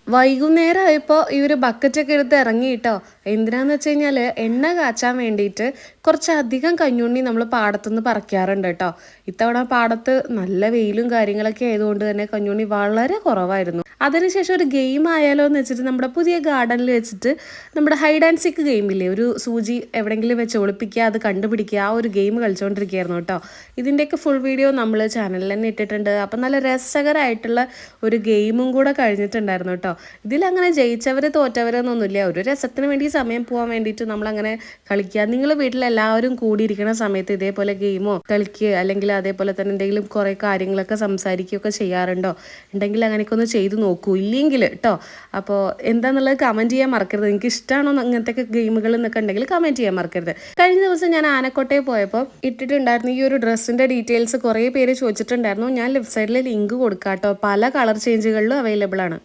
വൈകുന്നേരമായപ്പോൾ ഈ ഒരു ബക്കറ്റൊക്കെ എടുത്ത് ഇറങ്ങി കേട്ടോ. എന്തിനാന്ന് വെച്ച് കഴിഞ്ഞാൽ എണ്ണ കാച്ചാൻ വേണ്ടിയിട്ട് കുറച്ചധികം കഞ്ഞുണ്ണി നമ്മൾ പാടത്തുനിന്ന് പറിക്കാറുണ്ട് കേട്ടോ. ഇത്തവണ പാടത്ത് നല്ല വെയിലും കാര്യങ്ങളൊക്കെ ആയതുകൊണ്ട് തന്നെ കഞ്ഞുണ്ണി വളരെ കുറവായിരുന്നു. അതിനുശേഷം ഒരു ഗെയിം ആയാലോ എന്ന് വെച്ചിട്ട് നമ്മുടെ പുതിയ ഗാർഡനിൽ വെച്ചിട്ട് നമ്മുടെ ഹൈഡ് ആൻഡ് സിക്ക് ഗെയിമില്ലേ, ഒരു സൂചി എവിടെയെങ്കിലും വെച്ച് ഒളിപ്പിക്കുക, അത് കണ്ടുപിടിക്കുക, ആ ഒരു ഗെയിം കളിച്ചുകൊണ്ടിരിക്കുകയായിരുന്നു കേട്ടോ. ഇതിൻ്റെയൊക്കെ ഫുൾ വീഡിയോ നമ്മൾ ചാനലിൽ തന്നെ ഇട്ടിട്ടുണ്ട്. അപ്പം നല്ല രസകരമായിട്ടുള്ള ഒരു ഗെയിമും കൂടെ കഴിഞ്ഞിട്ടുണ്ടായിരുന്നു കേട്ടോ. ഇതിലങ്ങനെ ജയിച്ചവർ തോറ്റവരെന്നൊന്നുമില്ല. ഒരു രസത്തിന് വേണ്ടി സമയം പോകാൻ വേണ്ടിയിട്ട് നമ്മളങ്ങനെ കളിക്കുക. നിങ്ങൾ വീട്ടിലെല്ലാവരും കൂടിയിരിക്കുന്ന സമയത്ത് ഇതേപോലെ ഗെയിമോ കളിക്കുക, അല്ലെങ്കിൽ അതേപോലെ തന്നെ എന്തെങ്കിലും കുറേ കാര്യങ്ങളൊക്കെ സംസാരിക്കുകയൊക്കെ ചെയ്യാറുണ്ടോ? ഉണ്ടെങ്കിൽ അങ്ങനെയൊക്കെ ഒന്ന് ചെയ്ത് നോക്കൂ. ഇല്ലെങ്കിൽ കേട്ടോ. അപ്പോൾ എന്താണെന്നുള്ളത് കമൻറ്റ് ചെയ്യാൻ മറക്കരുത്. നിങ്ങൾക്ക് ഇഷ്ടമാണോ അങ്ങനത്തെ ഗെയിമുകൾ എന്നൊക്കെ ഉണ്ടെങ്കിൽ കമൻറ്റ് ചെയ്യാൻ മറക്കരുത്. കഴിഞ്ഞ ദിവസം ഞാൻ ആനക്കോട്ടയിൽ പോയപ്പോൾ ഇട്ടിട്ടുണ്ടായിരുന്നു ഈ ഒരു ഡ്രസ്സിൻ്റെ ഡീറ്റെയിൽസ് കുറേ പേര് ചോദിച്ചിട്ടുണ്ടായിരുന്നു. ഞാൻ ലെഫ്റ്റ് സൈഡിൽ ലിങ്ക് കൊടുക്കാം കേട്ടോ. പല കളർ ചേഞ്ചുകളിലും അവൈലബിൾ ആണ്.